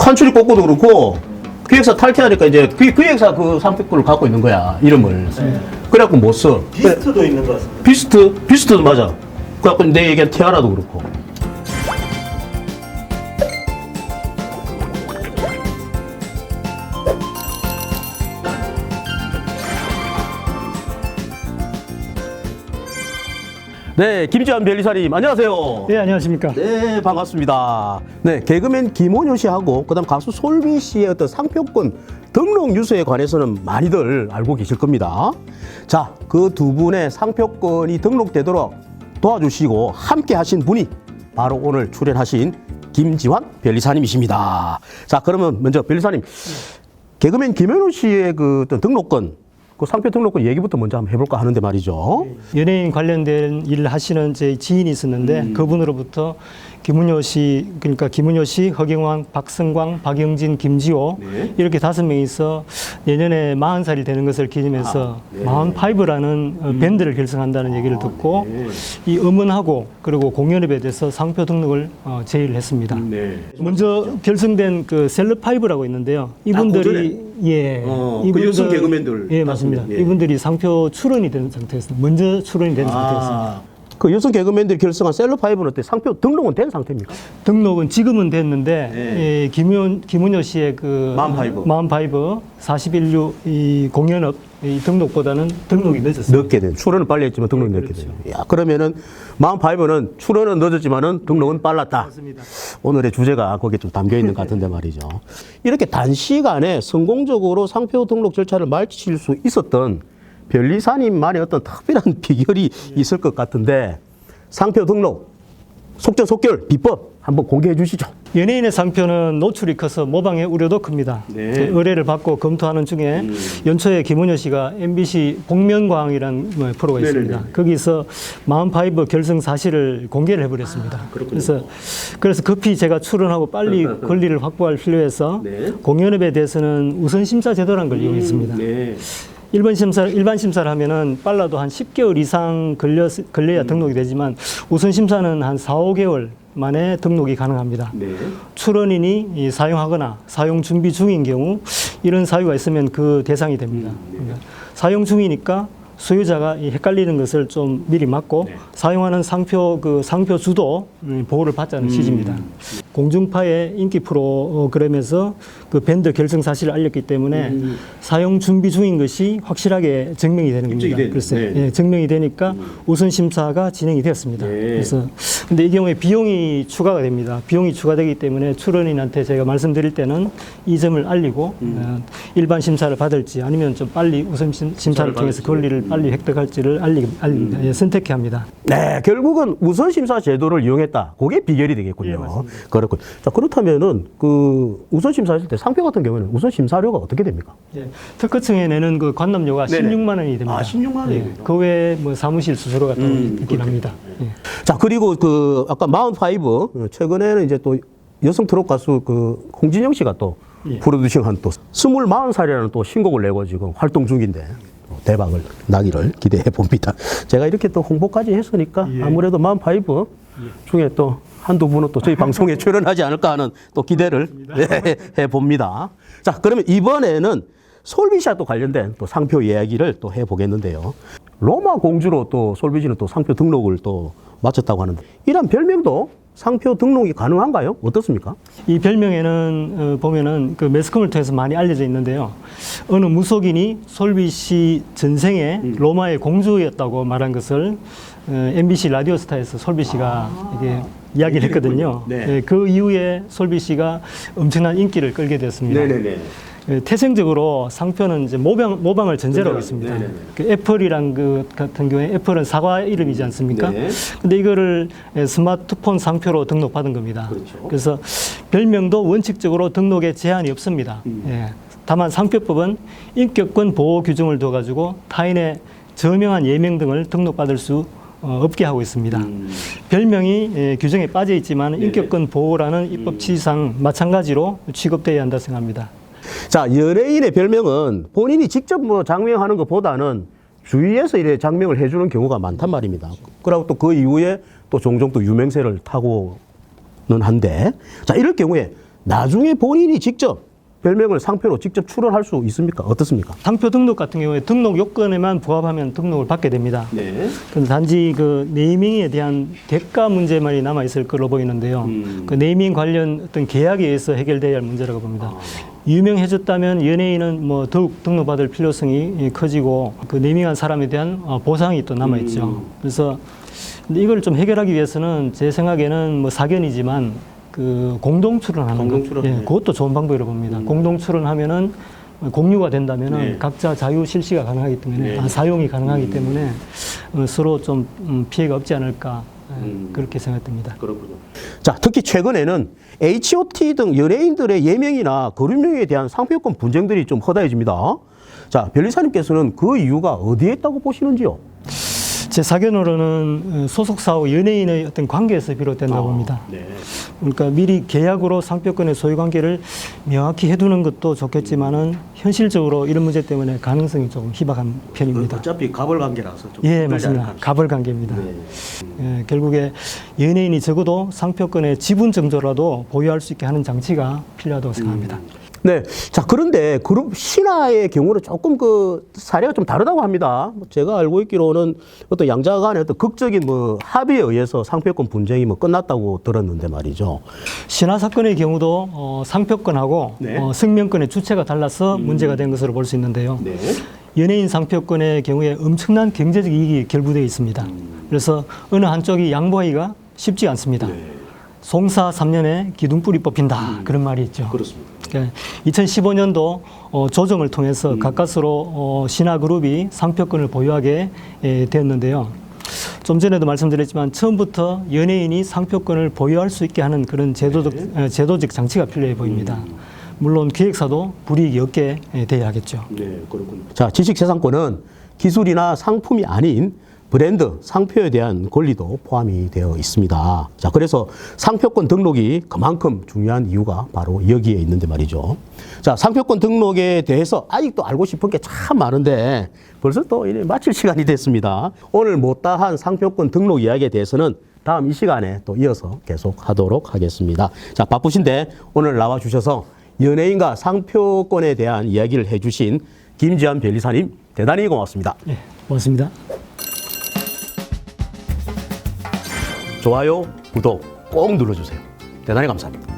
컨츄리 꼬꼬도 그렇고 기획사 탈퇴하니까 이제 기획사 그 상표권을 갖고 있는 거야, 이름을. 그래갖고 못 써. 비스트도 있는 것 같습니다. 비스트도 맞아. 그래갖고 내 얘기한 티아라도 그렇고. 네, 김지환 변리사님, 안녕하세요. 네, 안녕하십니까. 네, 반갑습니다. 네, 개그맨 김원효 씨하고 그다음 가수 솔비 씨의 어떤 상표권 등록 뉴스에 관해서는 많이들 알고 계실 겁니다. 자, 그 두 분의 상표권이 등록되도록 도와주시고 함께 하신 분이 바로 오늘 출연하신 김지환 변리사님이십니다. 자, 그러면 먼저 변리사님, 개그맨 김원효 씨의 그 어떤 등록권, 그 상표 등록권 얘기부터 먼저 한번 해볼까 하는데 말이죠. 연예인 관련된 일을 하시는 제 지인이 있었는데 그분으로부터 김은효 씨, 그러니까 김은효 씨, 허경환, 박성광, 박영진, 김지호 이렇게 5명이서 내년에 40살이 되는 것을 기념해서 마흔파이브라는 밴드를 결성한다는 얘기를 듣고 이 음원하고 그리고 공연업에 대해서 상표 등록을 제의를 했습니다. 먼저 결성된 그 셀럽파이브라고 있는데요. 이분들이 그 여성 개그맨들. 예, 맞습니다. 예. 이분들이 상표 출원이 된 상태였습니다. 먼저 출원이 된 상태였습니다. 그 여성 개그맨들이 결성한 셀럽파이브는 어때? 상표 등록은 된 상태입니까? 등록은 지금은 됐는데 예, 김은효 씨의 그 마흔파이브 41류 이 공연업 이 등록보다는 등록이 늦었습니다. 늦게 된. 출원은 빨리 했지만 등록이 늦게 그렇죠. 된. 야, 그러면은 마흔파이브는 출원은 늦었지만은 등록은 빨랐다. 맞습니다. 오늘의 주제가 거기에 좀 담겨 있는 것 같은데 말이죠. 이렇게 단시간에 성공적으로 상표 등록 절차를 마칠 수 있었던 변리사님만의 어떤 특별한 비결이 있을 것 같은데 상표 등록 속전속결 비법 한번 공개해 주시죠. 연예인의 상표는 노출이 커서 모방의 우려도 큽니다. 의뢰를 받고 검토하는 중에 연초에 김은효 씨가 MBC 복면가왕이라는 프로가 있습니다. 거기서 마흔파이브 결성 사실을 공개를 해버렸습니다. 그래서 급히 제가 출연하고 빨리 권리를 확보할 필요해서 공연업에 대해서는 우선 심사 제도라는 걸 이용했습니다. 일반 심사를 하면은 빨라도 한 10개월 이상 걸려야 등록이 되지만 우선 심사는 한 4, 5개월 만에 등록이 가능합니다. 출원인이 사용하거나 사용 준비 중인 경우 이런 사유가 있으면 그 대상이 됩니다. 그러니까 사용 중이니까 소유자가 헷갈리는 것을 좀 미리 막고 사용하는 상표 주도 보호를 받자는 취지입니다. 공중파의 인기 프로그램에서 그 밴드 결성 사실을 알렸기 때문에 사용 준비 중인 것이 확실하게 증명이 되는 겁니다. 글쎄, 증명이 되니까 우선 심사가 진행이 되었습니다. 그래서 근데 이 경우에 비용이 추가가 됩니다. 비용이 추가되기 때문에 출연인한테 제가 말씀드릴 때는 이 점을 알리고 일반 심사를 받을지 아니면 좀 빨리 우선 심사를 통해서 권리를 빨리 획득할지를 알립니다. 선택해야 합니다. 네, 결국은 우선 심사 제도를 이용했다. 그게 비결이 되겠군요. 그렇군. 자, 그렇다면은 그 우선 심사했을 때 상표 같은 경우는 우선 심사료가 어떻게 됩니까? 특허청에 내는 그 관람료가 16만 원이 됩니다. 16만 원이요. 그 외에 뭐 사무실 수수료 같은 거 있긴 합니다. 자, 그리고 그 아까 마흔파이브 최근에는 이제 또 여성 트롯 가수 그 홍진영 씨가 또 프로듀싱한 또 40살이라는 또 신곡을 내고 지금 활동 중인데 대박을 나기를 기대해 봅니다. 제가 이렇게 또 홍보까지 했으니까 아무래도 마흔파이브 중에 또 한두 분은 또 저희 방송에 출연하지 않을까 하는 또 기대를 해 봅니다. 자, 그러면 이번에는 솔비 씨와 또 관련된 또 상표 이야기를 또 해 보겠는데요. 로마 공주로 또 솔비 씨는 또 상표 등록을 또 마쳤다고 하는데 이런 별명도 상표 등록이 가능한가요? 어떻습니까? 이 별명에는 보면은 그 매스컴을 통해서 많이 알려져 있는데요. 어느 무속인이 솔비 씨 전생에 로마의 공주였다고 말한 것을 MBC 라디오스타에서 솔비 씨가 이게 이야기를 했거든요. 그 이후에 솔비 씨가 엄청난 인기를 끌게 되었습니다. 태생적으로 상표는 이제 모방을 전제로 하고 있습니다. 그 애플이란 그 같은 경우에 애플은 사과 이름이지 않습니까? 근데 이거를 스마트폰 상표로 등록받은 겁니다. 그래서 별명도 원칙적으로 등록에 제한이 없습니다. 다만 상표법은 인격권 보호 규정을 둬가지고 타인의 저명한 예명 등을 등록받을 수 없게 하고 있습니다. 별명이 규정에 빠져 있지만 인격권 보호라는 입법 취지상 마찬가지로 취급되어야 한다 생각합니다. 자, 연예인의 별명은 본인이 직접 뭐 장명하는 것보다는 주위에서 이래 장명을 해주는 경우가 많단 말입니다. 그리고 또 그 이후에 또 종종 또 유명세를 타고는 한데, 자, 이럴 경우에 나중에 본인이 직접 별명을 상표로 직접 출원할 수 있습니까? 어떻습니까? 상표 등록 같은 경우에 등록 요건에만 부합하면 등록을 받게 됩니다. 네. 근데 단지 그 네이밍에 대한 대가 문제만이 남아 있을 걸로 보이는데요. 그 네이밍 관련 어떤 계약에 의해서 해결돼야 할 문제라고 봅니다. 유명해졌다면 연예인은 뭐 더욱 등록받을 필요성이 커지고 그 네이밍한 사람에 대한 보상이 또 남아 있죠. 그래서 근데 이걸 좀 해결하기 위해서는 제 생각에는 뭐 사견이지만 그 공동 출원하는 것, 예, 그것도 좋은 방법이라고 봅니다. 공동 출원하면은 공유가 된다면은 네. 각자 자유 실시가 가능하기 때문에 네. 사용이 가능하기 때문에 서로 좀 피해가 없지 않을까 그렇게 생각됩니다. 그렇군요. 자, 특히 최근에는 H.O.T 등 연예인들의 예명이나 거류명에 대한 상표권 분쟁들이 좀 허다해집니다. 자, 변리사님께서는 그 이유가 어디에 있다고 보시는지요? 제 사견으로는 소속사와 연예인의 어떤 관계에서 비롯된다고 봅니다. 네. 그러니까 미리 계약으로 상표권의 소유관계를 명확히 해두는 것도 좋겠지만은 현실적으로 이런 문제 때문에 가능성이 조금 희박한 편입니다. 어차피 갑을 관계라서 좀 예, 맞습니다. 갑을 관계입니다. 네. 예, 결국에 연예인이 적어도 상표권의 지분 정도라도 보유할 수 있게 하는 장치가 필요하다고 생각합니다. 네. 자, 그런데 그룹 신화의 경우는 조금 그 사례가 좀 다르다고 합니다. 제가 알고 있기로는 어떤 양자 간의 어떤 극적인 뭐 합의에 의해서 상표권 분쟁이 뭐 끝났다고 들었는데 말이죠. 신화 사건의 경우도 상표권하고 네. 승명권의 주체가 달라서 문제가 된 것으로 볼 수 있는데요. 네. 연예인 상표권의 경우에 엄청난 경제적 이익이 결부되어 있습니다. 그래서 어느 한쪽이 양보하기가 쉽지 않습니다. 송사 3년에 기둥뿌리 뽑힌다 그런 말이 있죠. 그렇습니다. 2015년도 조정을 통해서 가까스로 신화그룹이 상표권을 보유하게 되었는데요. 좀 전에도 말씀드렸지만 처음부터 연예인이 상표권을 보유할 수 있게 하는 그런 제도적 장치가 필요해 보입니다. 물론 기획사도 불이익이 없게 돼야 하겠죠. 네, 그렇군요. 자, 지식재산권은 기술이나 상품이 아닌 브랜드, 상표에 대한 권리도 포함이 되어 있습니다. 자, 그래서 상표권 등록이 그만큼 중요한 이유가 바로 여기에 있는데 말이죠. 자, 상표권 등록에 대해서 아직도 알고 싶은 게 참 많은데 벌써 또 이제 마칠 시간이 됐습니다. 오늘 못다한 상표권 등록 이야기에 대해서는 다음 이 시간에 또 이어서 계속 하도록 하겠습니다. 자, 바쁘신데 오늘 나와주셔서 연예인과 상표권에 대한 이야기를 해주신 김지한 변리사님 대단히 고맙습니다. 네, 고맙습니다. 좋아요, 구독 꼭 눌러주세요. 대단히 감사합니다.